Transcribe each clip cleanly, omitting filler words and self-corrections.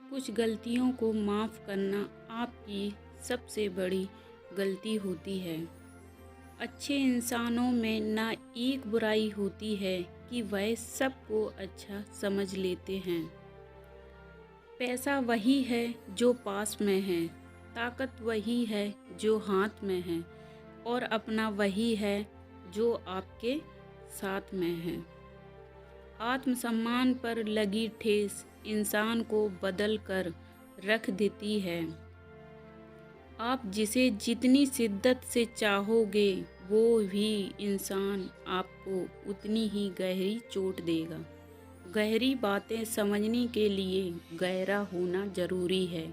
कुछ गलतियों को माफ़ करना आपकी सबसे बड़ी गलती होती है। अच्छे इंसानों में ना एक बुराई होती है कि वह सबको अच्छा समझ लेते हैं। पैसा वही है जो पास में है, ताकत वही है जो हाथ में है और अपना वही है जो आपके साथ में है। आत्मसम्मान पर लगी ठेस इंसान को बदल कर रख देती है। आप जिसे जितनी शिद्दत से चाहोगे वो भी इंसान आपको उतनी ही गहरी चोट देगा। गहरी बातें समझने के लिए गहरा होना ज़रूरी है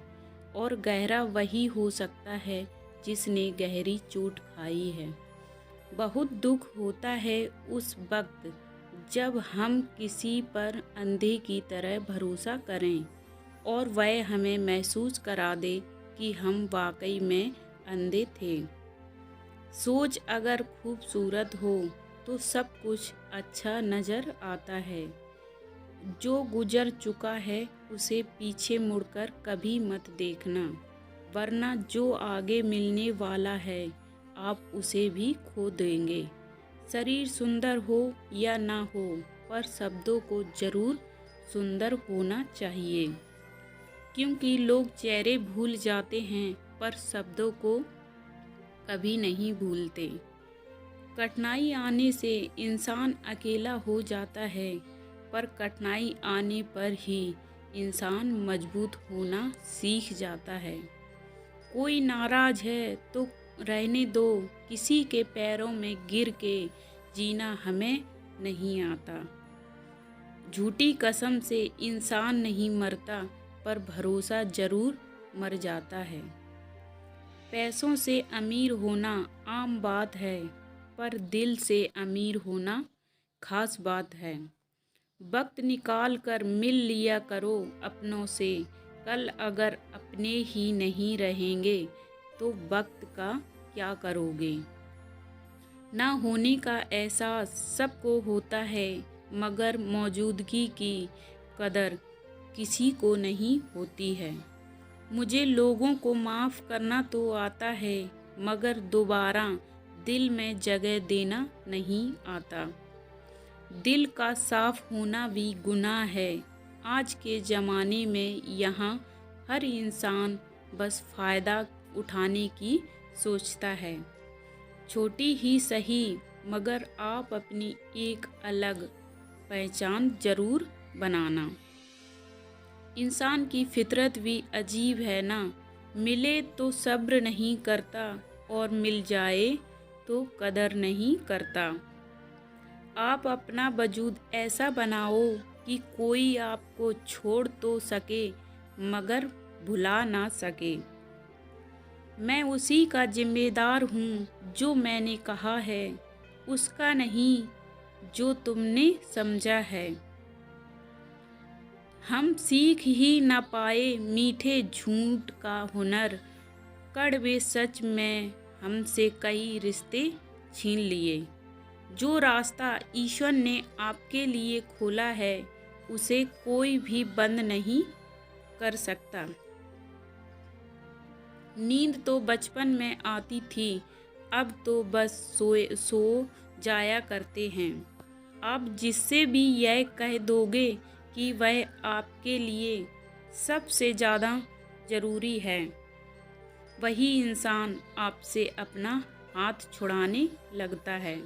और गहरा वही हो सकता है जिसने गहरी चोट खाई है। बहुत दुख होता है उस वक्त जब हम किसी पर अंधे की तरह भरोसा करें और वह हमें महसूस करा दे कि हम वाकई में अंधे थे। सोच अगर खूबसूरत हो तो सब कुछ अच्छा नज़र आता है। जो गुजर चुका है उसे पीछे मुड़कर कभी मत देखना, वरना जो आगे मिलने वाला है आप उसे भी खो देंगे। शरीर सुंदर हो या ना हो, पर शब्दों को जरूर सुंदर होना चाहिए, क्योंकि लोग चेहरे भूल जाते हैं पर शब्दों को कभी नहीं भूलते। कठिनाई आने से इंसान अकेला हो जाता है, पर कठिनाई आने पर ही इंसान मजबूत होना सीख जाता है। कोई नाराज है तो रहने दो, किसी के पैरों में गिर के जीना हमें नहीं आता। झूठी कसम से इंसान नहीं मरता, पर भरोसा जरूर मर जाता है। पैसों से अमीर होना आम बात है, पर दिल से अमीर होना खास बात है। वक्त निकाल कर मिल लिया करो अपनों से, कल अगर अपने ही नहीं रहेंगे तो वक्त का क्या करोगे। ना होने का एहसास सबको होता है, मगर मौजूदगी की कदर किसी को नहीं होती है। मुझे लोगों को माफ़ करना तो आता है, मगर दोबारा दिल में जगह देना नहीं आता। दिल का साफ होना भी गुनाह है। आज के ज़माने में यहाँ हर इंसान बस फ़ायदा उठाने की सोचता है। छोटी ही सही, मगर आप अपनी एक अलग पहचान ज़रूर बनाना। इंसान की फितरत भी अजीब है ना, मिले तो सब्र नहीं करता और मिल जाए तो कदर नहीं करता। आप अपना वजूद ऐसा बनाओ कि कोई आपको छोड़ तो सके मगर भुला ना सके। मैं उसी का जिम्मेदार हूँ जो मैंने कहा है, उसका नहीं जो तुमने समझा है। हम सीख ही ना पाए मीठे झूठ का हुनर, कड़वे सच में हमसे कई रिश्ते छीन लिए। जो रास्ता ईश्वर ने आपके लिए खोला है उसे कोई भी बंद नहीं कर सकता। नींद तो बचपन में आती थी, अब तो बस सो जाया करते हैं। आप जिससे भी यह कह दोगे कि वह आपके लिए सबसे ज़्यादा ज़रूरी है, वही इंसान आपसे अपना हाथ छुड़ाने लगता है।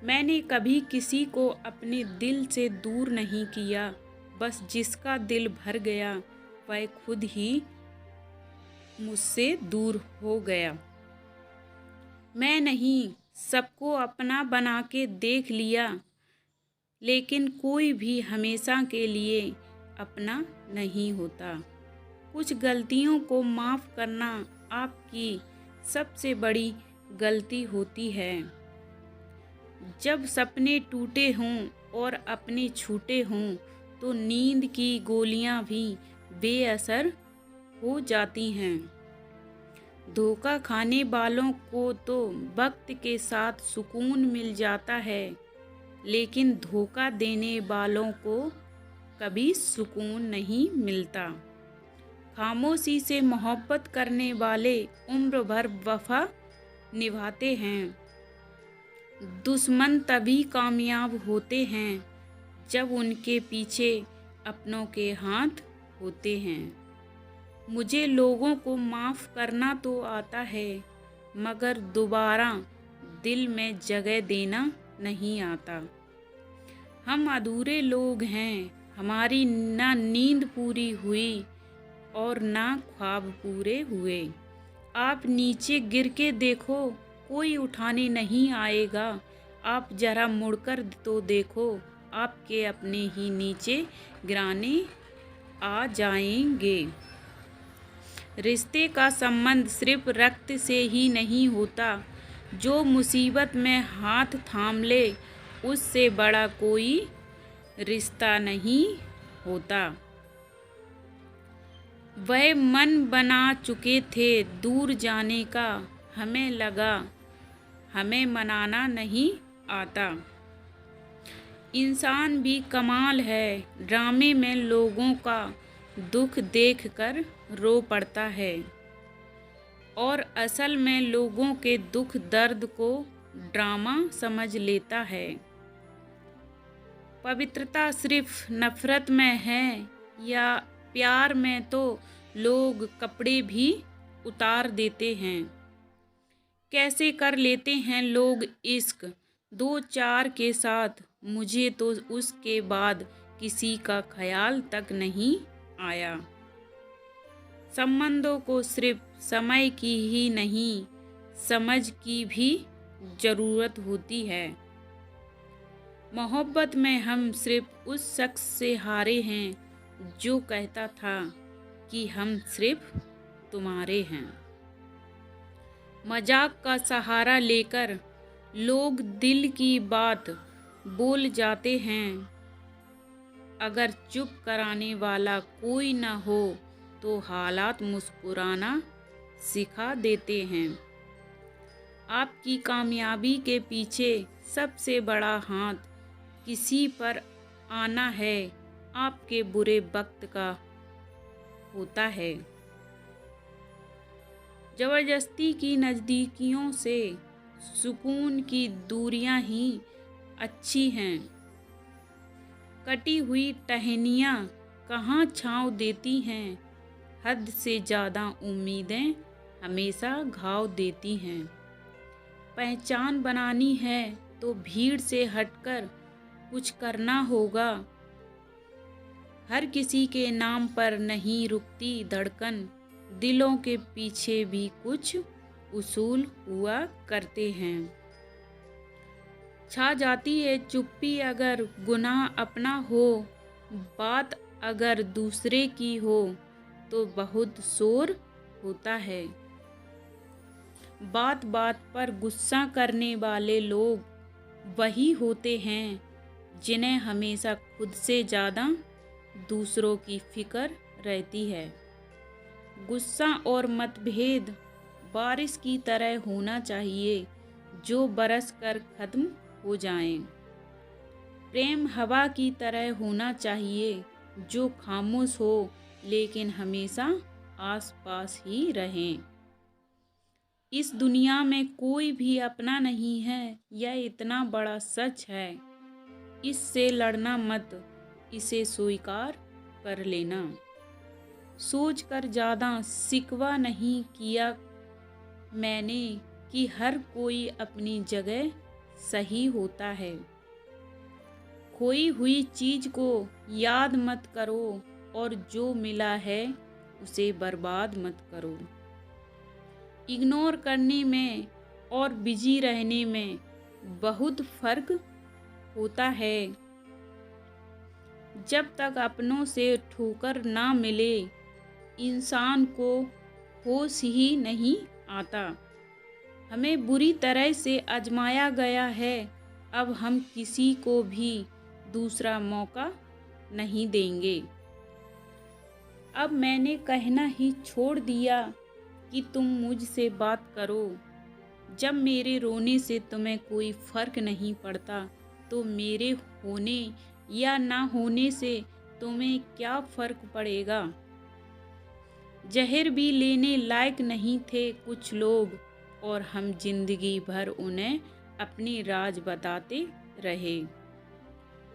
मैंने कभी किसी को अपने दिल से दूर नहीं किया, बस जिसका दिल भर गया वह खुद ही मुझसे दूर हो गया। मैं नहीं, सबको अपना बना के देख लिया, लेकिन कोई भी हमेशा के लिए अपना नहीं होता। कुछ गलतियों को माफ़ करना आपकी सबसे बड़ी गलती होती है। जब सपने टूटे हों और अपने छूटे हों तो नींद की गोलियां भी बेअसर हो जाती हैं। धोखा खाने वालों को तो वक्त के साथ सुकून मिल जाता है, लेकिन धोखा देने वालों को कभी सुकून नहीं मिलता। खामोशी से मोहब्बत करने वाले उम्र भर वफा निभाते हैं। दुश्मन तभी कामयाब होते हैं जब उनके पीछे अपनों के हाथ होते हैं। मुझे लोगों को माफ़ करना तो आता है, मगर दोबारा दिल में जगह देना नहीं आता। हम अधूरे लोग हैं, हमारी ना नींद पूरी हुई और ना ख्वाब पूरे हुए। आप नीचे गिर के देखो, कोई उठाने नहीं आएगा। आप जरा मुड़कर तो देखो, आपके अपने ही नीचे गिराने आ जाएंगे। रिश्ते का संबंध सिर्फ रक्त से ही नहीं होता। जो मुसीबत में हाथ थाम ले, उससे बड़ा कोई रिश्ता नहीं होता। वह मन बना चुके थे दूर जाने का, हमें लगा हमें मनाना नहीं आता। इंसान भी कमाल है, ड्रामे में लोगों का दुख देखकर रो पड़ता है और असल में लोगों के दुख दर्द को ड्रामा समझ लेता है। पवित्रता सिर्फ नफरत में है या प्यार में तो लोग कपड़े भी उतार देते हैं। कैसे कर लेते हैं लोग इश्क 2-4 के साथ, मुझे तो उसके बाद किसी का ख्याल तक नहीं आया। संबंधों को सिर्फ समय की ही नहीं, समझ की भी ज़रूरत होती है। मोहब्बत में हम सिर्फ उस शख्स से हारे हैं जो कहता था कि हम सिर्फ तुम्हारे हैं। मजाक का सहारा लेकर लोग दिल की बात बोल जाते हैं। अगर चुप कराने वाला कोई न हो तो हालात मुस्कुराना सिखा देते हैं। आपकी कामयाबी के पीछे सबसे बड़ा हाथ किसी पर आना है, आपके बुरे वक्त का होता है। ज़बरदस्ती की नज़दीकियों से सुकून की दूरियां ही अच्छी हैं। कटी हुई टहनियाँ कहाँ छाँव देती हैं, हद से ज़्यादा उम्मीदें हमेशा घाव देती हैं। पहचान बनानी है तो भीड़ से हटकर कुछ करना होगा। हर किसी के नाम पर नहीं रुकती धड़कन, दिलों के पीछे भी कुछ उसूल हुआ करते हैं। छा जाती है चुप्पी अगर गुनाह अपना हो, बात अगर दूसरे की हो तो बहुत शोर होता है। बात बात पर गुस्सा करने वाले लोग वही होते हैं जिन्हें हमेशा खुद से ज़्यादा दूसरों की फिक्र रहती है। गुस्सा और मतभेद बारिश की तरह होना चाहिए जो बरस कर ख़त्म हो जाएं। प्रेम हवा की तरह होना चाहिए जो खामोश हो लेकिन हमेशा आसपास ही रहें। इस दुनिया में कोई भी अपना नहीं है, यह इतना बड़ा सच है। इससे लड़ना मत, इसे स्वीकार कर लेना। सोचकर ज़्यादा शिकवा नहीं किया मैंने कि हर कोई अपनी जगह सही होता है। खोई हुई चीज़ को याद मत करो और जो मिला है उसे बर्बाद मत करो। इग्नोर करने में और बिजी रहने में बहुत फर्क होता है। जब तक अपनों से ठोकर ना मिले, इंसान को होश ही नहीं आता। हमें बुरी तरह से आजमाया गया है, अब हम किसी को भी दूसरा मौका नहीं देंगे। अब मैंने कहना ही छोड़ दिया कि तुम मुझसे बात करो। जब मेरे रोने से तुम्हें कोई फर्क नहीं पड़ता तो मेरे होने या ना होने से तुम्हें क्या फर्क पड़ेगा। जहर भी लेने लायक नहीं थे कुछ लोग, और हम जिंदगी भर उन्हें अपनी राज बताते रहे।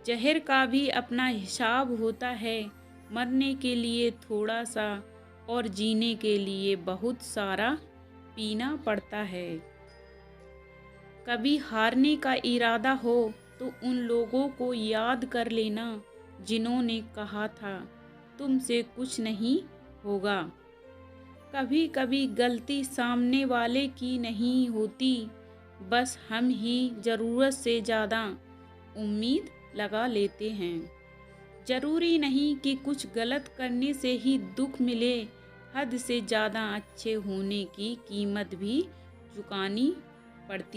जहर का भी अपना हिसाब होता है, मरने के लिए थोड़ा सा और जीने के लिए बहुत सारा पीना पड़ता है। कभी हारने का इरादा हो तो उन लोगों को याद कर लेना जिन्होंने कहा था तुमसे कुछ नहीं होगा। कभी कभी गलती सामने वाले की नहीं होती, बस हम ही ज़रूरत से ज़्यादा उम्मीद लगा लेते हैं। जरूरी नहीं कि कुछ गलत करने से ही दुख मिले, हद से ज़्यादा अच्छे होने की कीमत भी चुकानी पड़ती